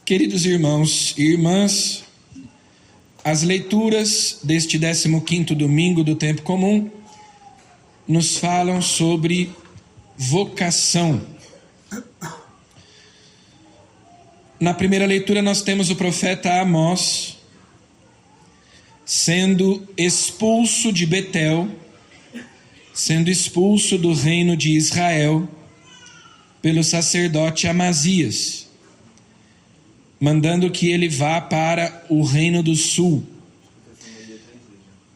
Queridos irmãos e irmãs, as leituras deste 15º domingo do tempo comum nos falam sobre vocação. Na primeira leitura nós temos o profeta Amós sendo expulso de Betel, sendo expulso do reino de Israel pelo sacerdote Amazias, mandando que ele vá para o reino do sul.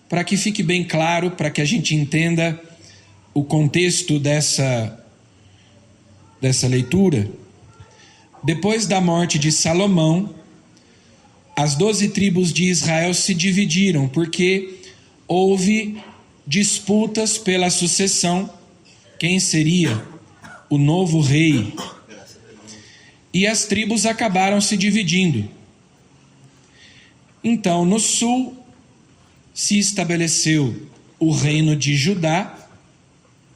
Para que fique bem claro, para que a gente entenda o contexto dessa leitura, depois da morte de Salomão, as 12 tribos de Israel se dividiram, porque houve disputas pela sucessão, quem seria o novo rei. E as tribos acabaram se dividindo. Então, no sul, se estabeleceu o reino de Judá,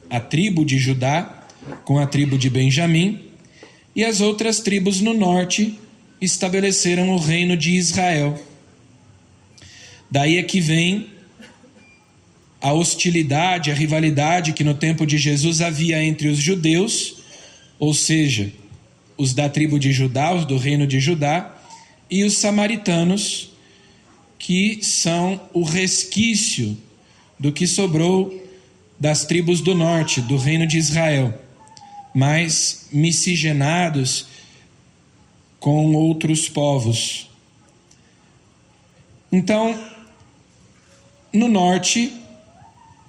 a tribo de Judá, com a tribo de Benjamim, e as outras tribos no norte estabeleceram o reino de Israel. Daí é que vem a hostilidade, a rivalidade que no tempo de Jesus havia entre os judeus, ou seja, os da tribo de Judá, os do reino de Judá, e os samaritanos, que são o resquício do que sobrou das tribos do norte, do reino de Israel, mas miscigenados com outros povos. Então, no norte,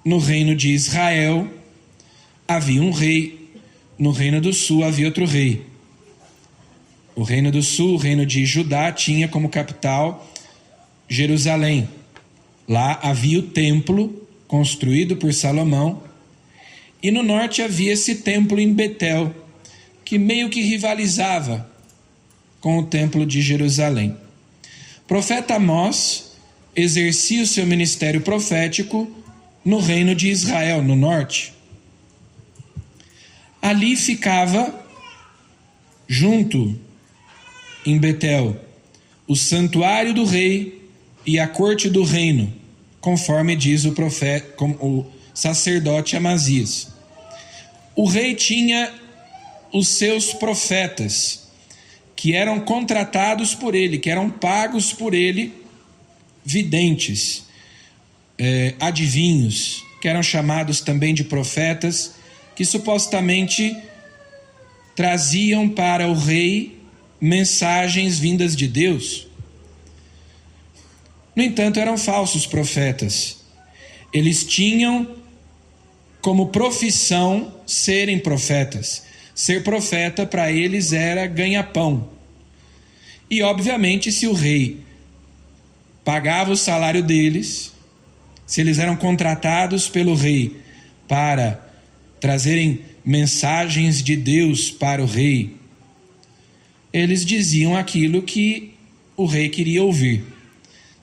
no reino de Israel, havia um rei, no reino do sul havia outro rei. O reino do sul, o reino de Judá, tinha como capital Jerusalém. Lá havia o templo construído por Salomão, e no norte havia esse templo em Betel, que meio que rivalizava com o templo de Jerusalém. O profeta Amós exercia o seu ministério profético no reino de Israel, no norte. Ali ficava, junto em Betel, o santuário do rei e a corte do reino, conforme diz o profeta, o sacerdote Amazias. O rei tinha os seus profetas, que eram contratados por ele, que eram pagos por ele, videntes, adivinhos, que eram chamados também de profetas, que supostamente traziam para o rei mensagens vindas de Deus. No entanto, eram falsos profetas. Eles tinham como profissão serem profetas. Ser profeta para eles era ganha-pão. E obviamente, se o rei pagava o salário deles, se eles eram contratados pelo rei para trazerem mensagens de Deus para o rei, eles diziam aquilo que o rei queria ouvir,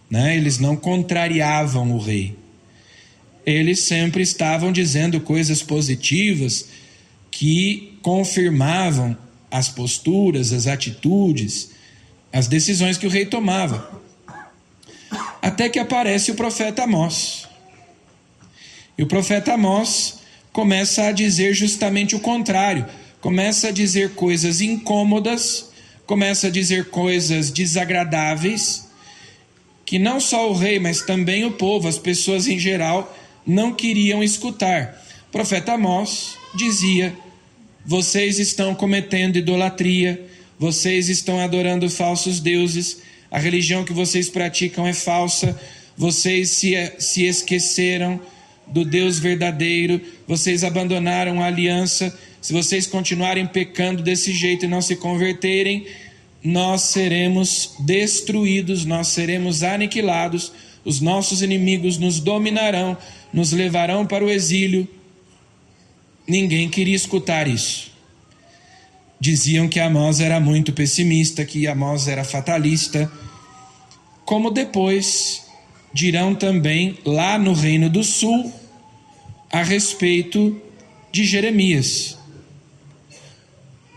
né? Eles não contrariavam o rei. Eles sempre estavam dizendo coisas positivas que confirmavam as posturas, as atitudes, as decisões que o rei tomava. Até que aparece o profeta Amós. E o profeta Amós começa a dizer justamente o contrário. Começa a dizer coisas incômodas, começa a dizer coisas desagradáveis, que não só o rei, mas também o povo, as pessoas em geral, não queriam escutar. O profeta Amós dizia: vocês estão cometendo idolatria, vocês estão adorando falsos deuses, a religião que vocês praticam é falsa, vocês se esqueceram do Deus verdadeiro, vocês abandonaram a aliança. Se vocês continuarem pecando desse jeito e não se converterem, nós seremos destruídos, nós seremos aniquilados, os nossos inimigos nos dominarão, nos levarão para o exílio. Ninguém queria escutar isso. Diziam que Amós era muito pessimista, que Amós era fatalista, como depois dirão também lá no Reino do Sul a respeito de Jeremias.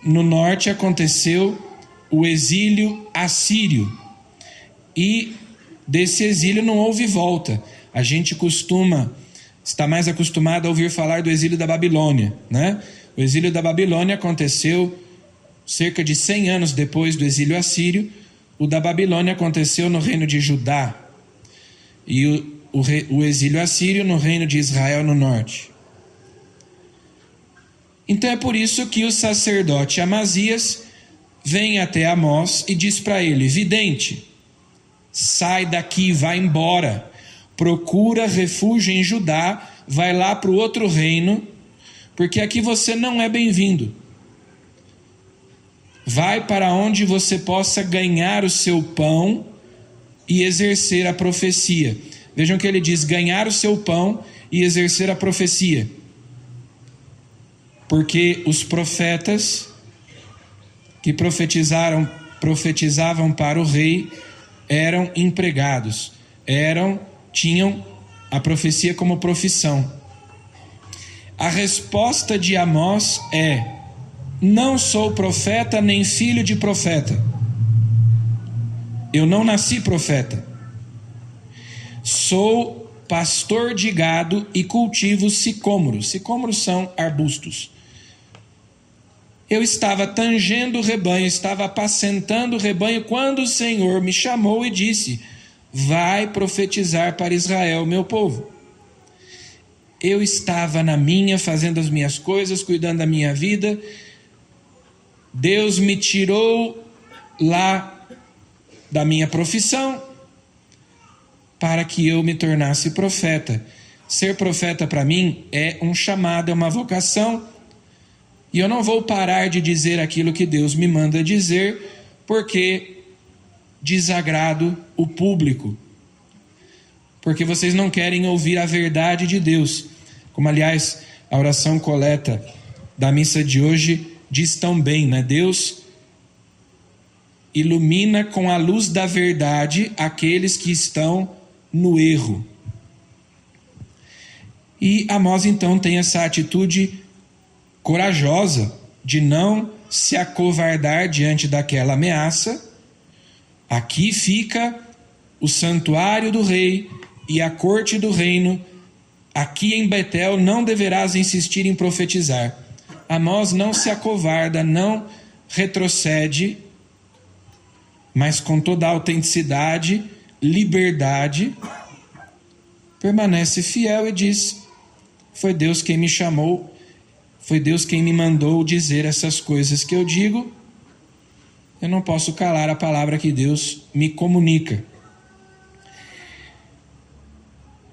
No norte aconteceu o exílio assírio. E desse exílio não houve volta. A gente está mais acostumado a ouvir falar do exílio da Babilônia, né? O exílio da Babilônia aconteceu cerca de 100 anos depois do exílio assírio. O da Babilônia aconteceu no reino de Judá. E o exílio assírio no reino de Israel no norte. Então é por isso que o sacerdote Amazias vem até Amós e diz para ele: vidente, sai daqui, vai embora, procura refúgio em Judá, vai lá para o outro reino, porque aqui você não é bem-vindo. Vai para onde você possa ganhar o seu pão e exercer a profecia. Vejam que ele diz: ganhar o seu pão e exercer a profecia. Porque os profetas que profetizavam para o rei eram empregados, tinham a profecia como profissão. A resposta de Amós é: não sou profeta nem filho de profeta. Eu não nasci profeta. Sou pastor de gado e cultivo sicômoros. Sicômoros são arbustos. Eu estava tangendo o rebanho, estava apacentando o rebanho, quando o Senhor me chamou e disse: vai profetizar para Israel, meu povo. Eu estava na minha, fazendo as minhas coisas, cuidando da minha vida. Deus me tirou lá da minha profissão para que eu me tornasse profeta. Ser profeta para mim é um chamado, é uma vocação. E eu não vou parar de dizer aquilo que Deus me manda dizer, porque desagrado o público. Porque vocês não querem ouvir a verdade de Deus. Como, aliás, a oração coleta da missa de hoje diz tão bem, né? Deus ilumina com a luz da verdade aqueles que estão no erro. E Amós então tem essa atitude corajosa de não se acovardar diante daquela ameaça. Aqui fica o santuário do rei e a corte do reino. Aqui em Betel não deverás insistir em profetizar. Amós não se acovarda, não retrocede, mas com toda a autenticidade, liberdade, permanece fiel e diz: foi Deus quem me chamou, foi Deus quem me mandou dizer essas coisas que eu digo. Eu não posso calar a palavra que Deus me comunica.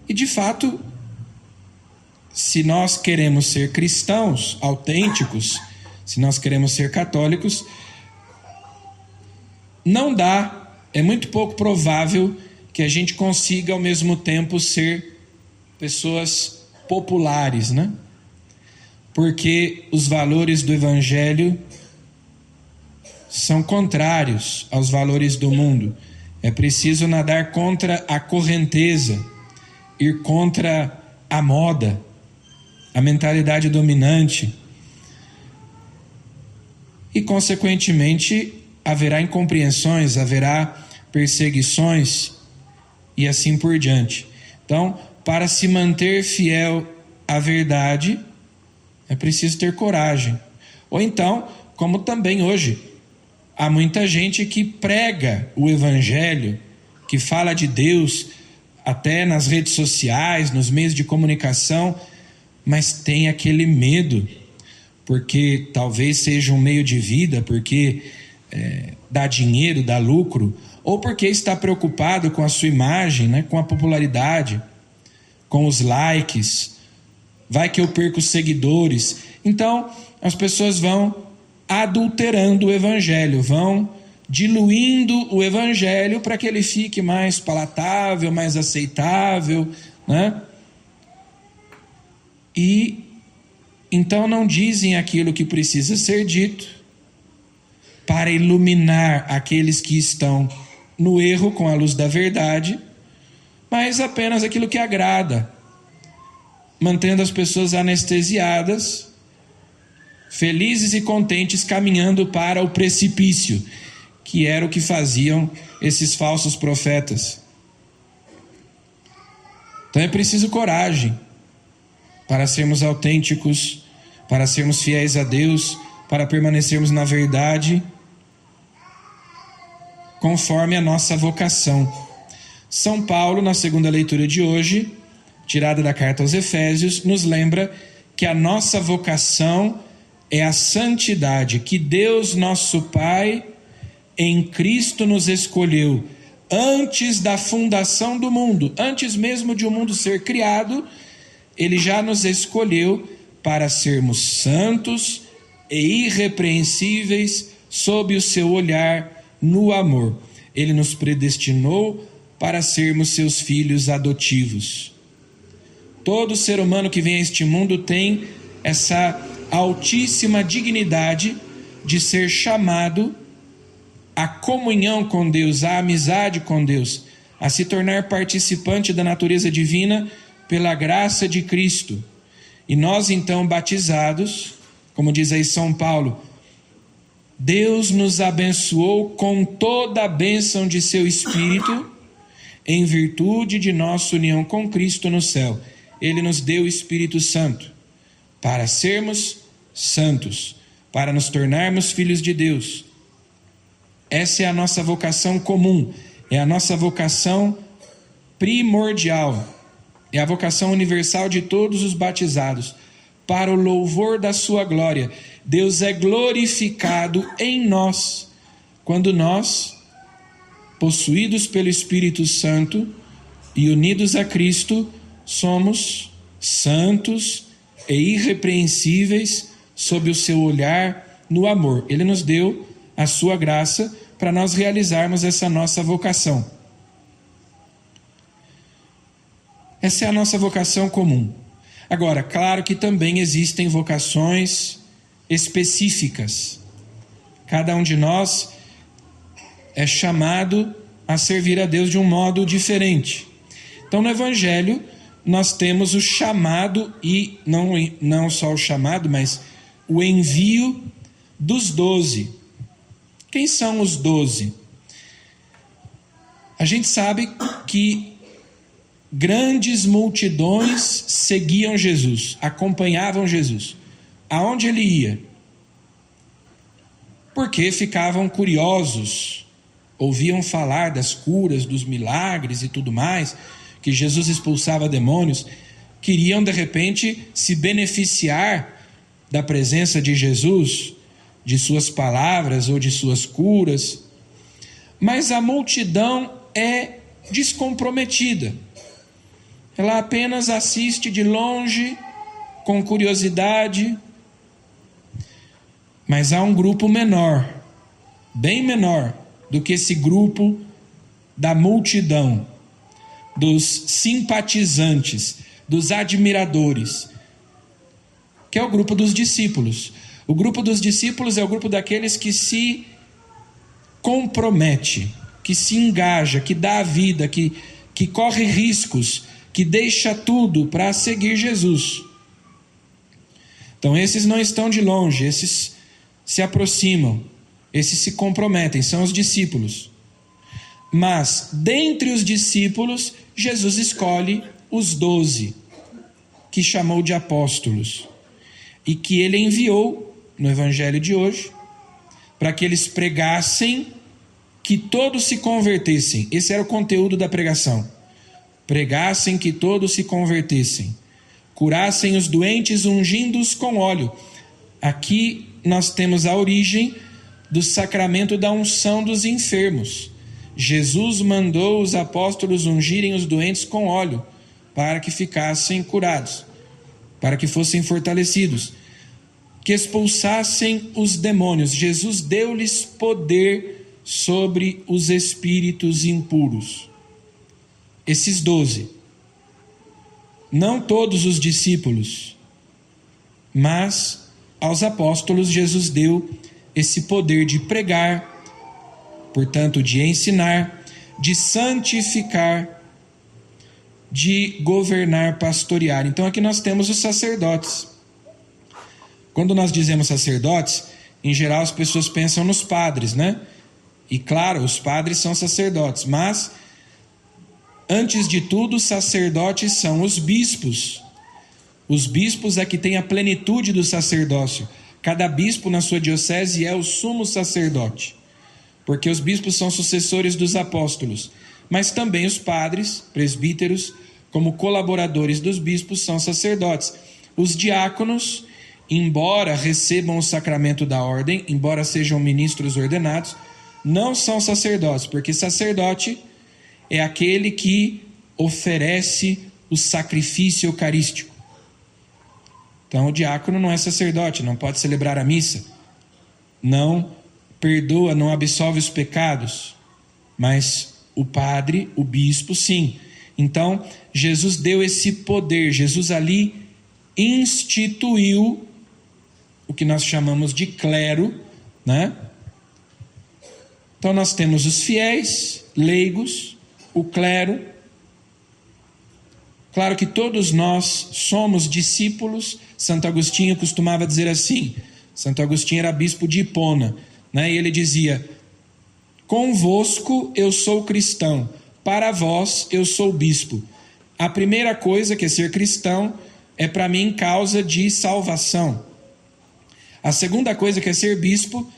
E de fato, se nós queremos ser cristãos autênticos, se nós queremos ser católicos, não dá, é muito pouco provável que a gente consiga ao mesmo tempo ser pessoas populares, né? Porque os valores do Evangelho são contrários aos valores do mundo. É preciso nadar contra a correnteza, ir contra a moda, a mentalidade dominante. E, consequentemente, haverá incompreensões, haverá perseguições e assim por diante. Então, para se manter fiel à verdade, é preciso ter coragem. Ou então, como também hoje, há muita gente que prega o Evangelho, que fala de Deus, até nas redes sociais, nos meios de comunicação, mas tem aquele medo, porque talvez seja um meio de vida, porque dá dinheiro, dá lucro, ou porque está preocupado com a sua imagem, né, com a popularidade, com os likes. Vai que eu perco seguidores. Então, as pessoas vão adulterando o Evangelho, vão diluindo o Evangelho para que ele fique mais palatável, mais aceitável, né? E então não dizem aquilo que precisa ser dito para iluminar aqueles que estão no erro com a luz da verdade, mas apenas aquilo que agrada, mantendo as pessoas anestesiadas, felizes e contentes, caminhando para o precipício. que era o que faziam esses falsos profetas. Então é preciso coragem para sermos autênticos, para sermos fiéis a Deus, para permanecermos na verdade, conforme a nossa vocação. São Paulo, na segunda leitura de hoje, tirada da carta aos Efésios, nos lembra que a nossa vocação é a santidade, que Deus nosso Pai em Cristo nos escolheu antes da fundação do mundo, antes mesmo de o mundo ser criado. Ele já nos escolheu para sermos santos e irrepreensíveis sob o seu olhar no amor. Ele nos predestinou para sermos seus filhos adotivos. Todo ser humano que vem a este mundo tem essa altíssima dignidade de ser chamado à comunhão com Deus, à amizade com Deus, a se tornar participante da natureza divina pela graça de Cristo. E nós então batizados, como diz aí São Paulo, Deus nos abençoou com toda a bênção de seu Espírito, em virtude de nossa união com Cristo no céu. Ele nos deu o Espírito Santo para sermos santos, para nos tornarmos filhos de Deus. Essa é a nossa vocação comum, é a nossa vocação primordial, é a vocação universal de todos os batizados, para o louvor da sua glória. Deus é glorificado em nós, quando nós, possuídos pelo Espírito Santo e unidos a Cristo, somos santos e irrepreensíveis sob o seu olhar no amor. Ele nos deu a sua graça para nós realizarmos essa nossa vocação. Essa é a nossa vocação comum. Agora, claro que também existem vocações específicas. Cada um de nós é chamado a servir a Deus de um modo diferente. Então, no Evangelho, nós temos o chamado, e não só o chamado, mas o envio dos 12. Quem são os 12? A gente sabe que grandes multidões seguiam Jesus, acompanhavam Jesus. Aonde ele ia? Porque ficavam curiosos, ouviam falar das curas, dos milagres e tudo mais, que Jesus expulsava demônios, queriam de repente se beneficiar da presença de Jesus, de suas palavras ou de suas curas. Mas a multidão é descomprometida. Ela apenas assiste de longe, com curiosidade. Mas há um grupo menor, bem menor do que esse grupo da multidão, dos simpatizantes, dos admiradores, que é o grupo dos discípulos. O grupo dos discípulos é o grupo daqueles que se compromete, que se engaja, que dá a vida, que corre riscos, que deixa tudo para seguir Jesus. Então esses não estão de longe, esses se aproximam, esses se comprometem, são os discípulos. Mas dentre os discípulos, Jesus escolhe os 12, que chamou de apóstolos, e que ele enviou no Evangelho de hoje, para que eles pregassem, que todos se convertessem. Esse era o conteúdo da pregação. Pregassem que todos se convertessem, curassem os doentes ungindo-os com óleo. Aqui nós temos a origem do sacramento da unção dos enfermos. Jesus mandou os apóstolos ungirem os doentes com óleo, para que ficassem curados, para que fossem fortalecidos, que expulsassem os demônios. Jesus deu-lhes poder sobre os espíritos impuros. Esses 12, não todos os discípulos, mas aos apóstolos Jesus deu esse poder de pregar, portanto de ensinar, de santificar, de governar, pastorear. Então aqui nós temos os sacerdotes. Quando nós dizemos sacerdotes, em geral as pessoas pensam nos padres, né? E claro, os padres são sacerdotes, mas, antes de tudo, sacerdotes são os bispos. Os bispos é que têm a plenitude do sacerdócio. Cada bispo na sua diocese é o sumo sacerdote, porque os bispos são sucessores dos apóstolos. Mas também os padres, presbíteros, como colaboradores dos bispos, são sacerdotes. Os diáconos, embora recebam o sacramento da ordem, embora sejam ministros ordenados, não são sacerdotes, porque sacerdote é aquele que oferece o sacrifício eucarístico. Então o diácono não é sacerdote, não pode celebrar a missa, não perdoa, não absolve os pecados, mas o padre, o bispo, sim. Então Jesus deu esse poder, Jesus ali instituiu o que nós chamamos de clero, né? Então nós temos os fiéis, leigos, o clero. Claro que todos nós somos discípulos. Santo Agostinho costumava dizer assim, Santo Agostinho era bispo de Hipona, né? E ele dizia: convosco eu sou cristão, para vós eu sou bispo. A primeira coisa, que é ser cristão, é para mim causa de salvação. A segunda coisa, que é ser bispo,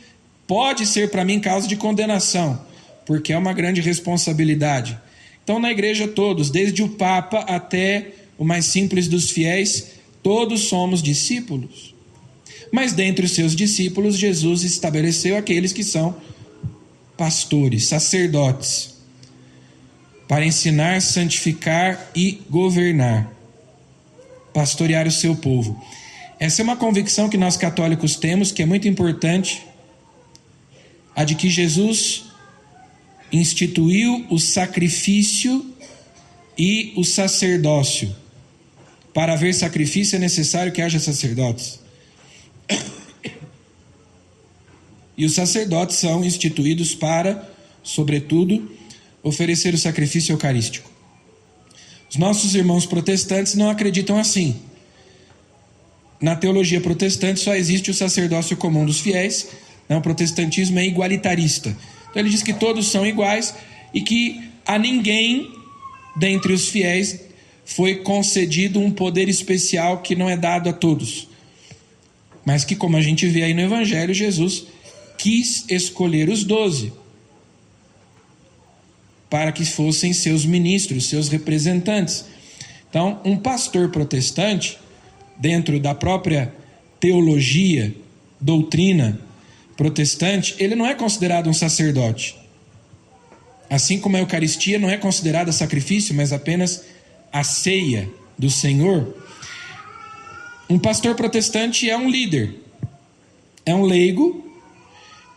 pode ser para mim causa de condenação, porque é uma grande responsabilidade. Então na igreja todos, desde o Papa até o mais simples dos fiéis, todos somos discípulos. Mas dentre os seus discípulos, Jesus estabeleceu aqueles que são pastores, sacerdotes, para ensinar, santificar e governar, pastorear o seu povo. Essa é uma convicção que nós católicos temos, que é muito importante, a de que Jesus instituiu o sacrifício e o sacerdócio. Para haver sacrifício é necessário que haja sacerdotes. E os sacerdotes são instituídos para, sobretudo, oferecer o sacrifício eucarístico. Os nossos irmãos protestantes não acreditam assim. Na teologia protestante só existe o sacerdócio comum dos fiéis, né? O protestantismo é igualitarista. Então ele diz que todos são iguais e que a ninguém dentre os fiéis foi concedido um poder especial que não é dado a todos. Mas que, como a gente vê aí no Evangelho, Jesus quis escolher os 12 para que fossem seus ministros, seus representantes. Então, um pastor protestante, dentro da própria teologia, doutrina protestante, ele não é considerado um sacerdote. Assim como a Eucaristia não é considerada sacrifício, mas apenas a ceia do Senhor. Um pastor protestante é um líder, é um leigo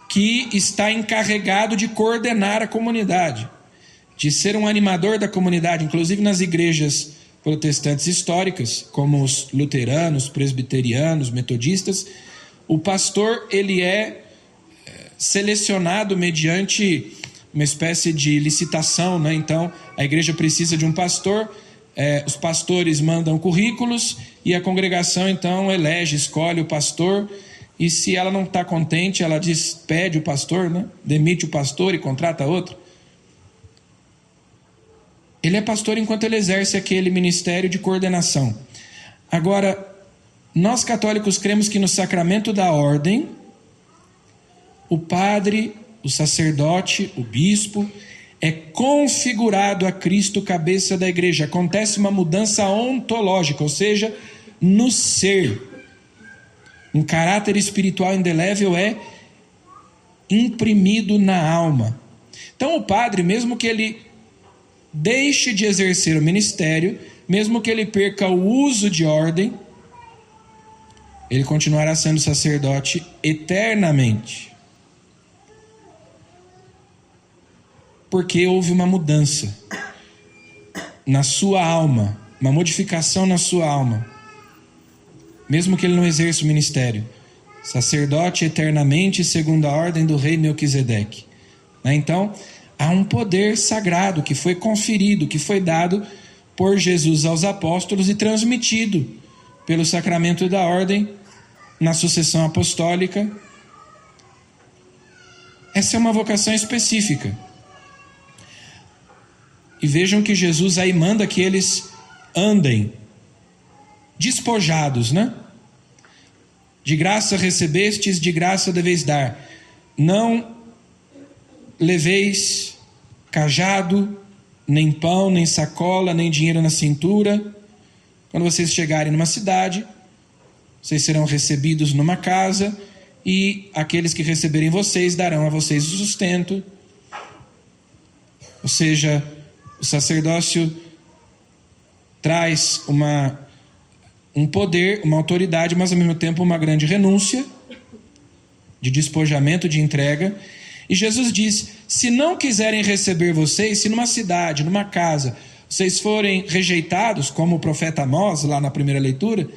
que está encarregado de coordenar a comunidade, de ser um animador da comunidade. Inclusive nas igrejas protestantes históricas, como os luteranos, presbiterianos, metodistas, o pastor ele é selecionado mediante uma espécie de licitação, né? Então a igreja precisa de um pastor, os pastores mandam currículos e a congregação então elege, escolhe o pastor, e se ela não está contente, ela despede o pastor, né? Demite o pastor e contrata outro. Ele é pastor enquanto ele exerce aquele ministério de coordenação. Agora, nós católicos cremos que no sacramento da ordem, o padre, o sacerdote, o bispo, é configurado a Cristo, cabeça da igreja. Acontece uma mudança ontológica, ou seja, no ser. Um caráter espiritual indelével é imprimido na alma. Então o padre, mesmo que ele deixe de exercer o ministério, mesmo que ele perca o uso de ordem, ele continuará sendo sacerdote eternamente. Porque houve uma mudança na sua alma, uma modificação na sua alma. Mesmo que ele não exerça o ministério, sacerdote eternamente segundo a ordem do rei Melquisedeque. Então, há um poder sagrado que foi conferido, que foi dado por Jesus aos apóstolos e transmitido pelo sacramento da ordem na sucessão apostólica. Essa é uma vocação específica. E vejam que Jesus aí manda que eles andem despojados, né? De graça recebestes, de graça deveis dar. Não leveis cajado, nem pão, nem sacola, nem dinheiro na cintura. Quando vocês chegarem numa cidade, vocês serão recebidos numa casa, e aqueles que receberem vocês darão a vocês o sustento. Ou seja, o sacerdócio traz um poder, uma autoridade, mas ao mesmo tempo uma grande renúncia, de despojamento, de entrega. E Jesus diz: se não quiserem receber vocês, se numa cidade, numa casa, vocês forem rejeitados, como o profeta Amós, lá na primeira leitura,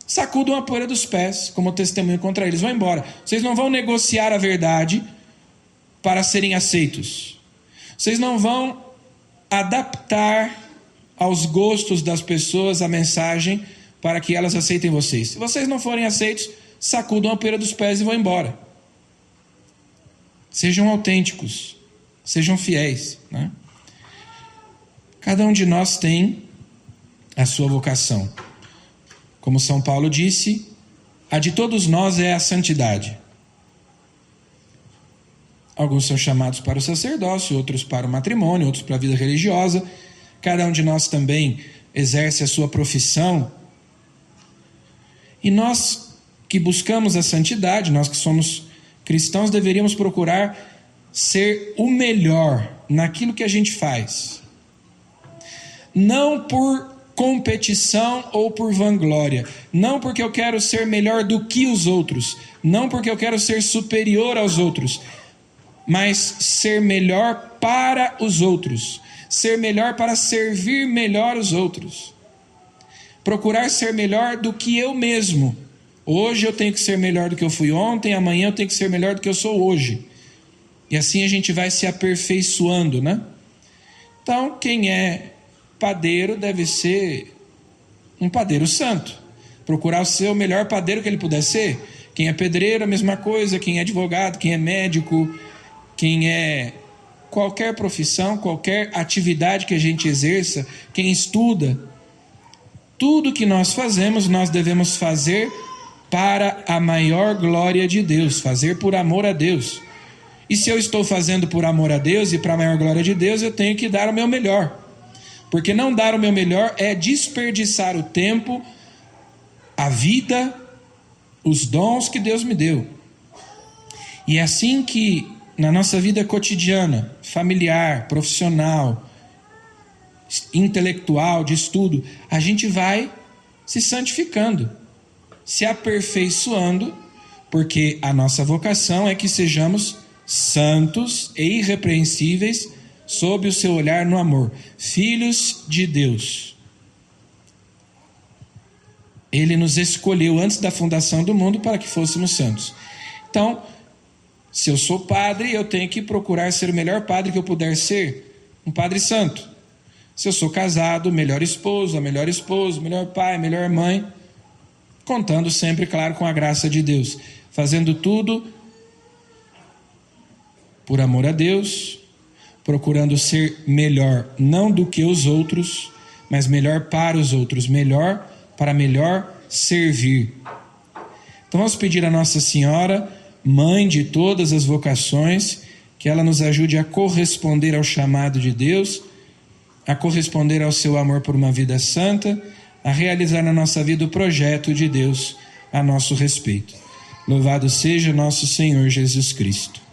sacudam a poeira dos pés, como testemunho contra eles, vão embora. Vocês não vão negociar a verdade para serem aceitos. Vocês não vão adaptar aos gostos das pessoas a mensagem para que elas aceitem vocês. Se vocês não forem aceitos, sacudam a poeira dos pés e vão embora. Sejam autênticos, sejam fiéis, né? Cada um de nós tem a sua vocação. Como São Paulo disse, a de todos nós é a santidade. Alguns são chamados para o sacerdócio, outros para o matrimônio, outros para a vida religiosa. Cada um de nós também exerce a sua profissão. E nós que buscamos a santidade, nós que somos cristãos, deveríamos procurar ser o melhor naquilo que a gente faz. Não por competição ou por vanglória. Não porque eu quero ser melhor do que os outros. Não porque eu quero ser superior aos outros. Mas ser melhor para os outros. Ser melhor para servir melhor os outros. Procurar ser melhor do que eu mesmo. Hoje eu tenho que ser melhor do que eu fui ontem, amanhã eu tenho que ser melhor do que eu sou hoje. E assim a gente vai se aperfeiçoando, né? Então, quem é padeiro deve ser um padeiro santo. Procurar ser o melhor padeiro que ele puder ser. Quem é pedreiro, a mesma coisa. Quem é advogado, quem é médico, quem é qualquer profissão, qualquer atividade que a gente exerça, quem estuda. Tudo que nós fazemos, nós devemos fazer para a maior glória de Deus, fazer por amor a Deus. E se eu estou fazendo por amor a Deus e para a maior glória de Deus, eu tenho que dar o meu melhor. Porque não dar o meu melhor é desperdiçar o tempo, a vida, os dons que Deus me deu. E é assim que na nossa vida cotidiana, familiar, profissional, intelectual, de estudo, a gente vai se santificando, se aperfeiçoando, porque a nossa vocação é que sejamos santos e irrepreensíveis sob o seu olhar no amor, filhos de Deus. Ele nos escolheu antes da fundação do mundo para que fôssemos santos. Então, se eu sou padre, eu tenho que procurar ser o melhor padre que eu puder ser, um padre santo. Se eu sou casado, melhor esposo, melhor pai, melhor mãe, contando sempre, claro, com a graça de Deus, fazendo tudo por amor a Deus, procurando ser melhor, não do que os outros, mas melhor para os outros, melhor para melhor servir. Então vamos pedir a Nossa Senhora, mãe de todas as vocações, que ela nos ajude a corresponder ao chamado de Deus, a corresponder ao seu amor por uma vida santa, a realizar na nossa vida o projeto de Deus a nosso respeito. Louvado seja nosso Senhor Jesus Cristo.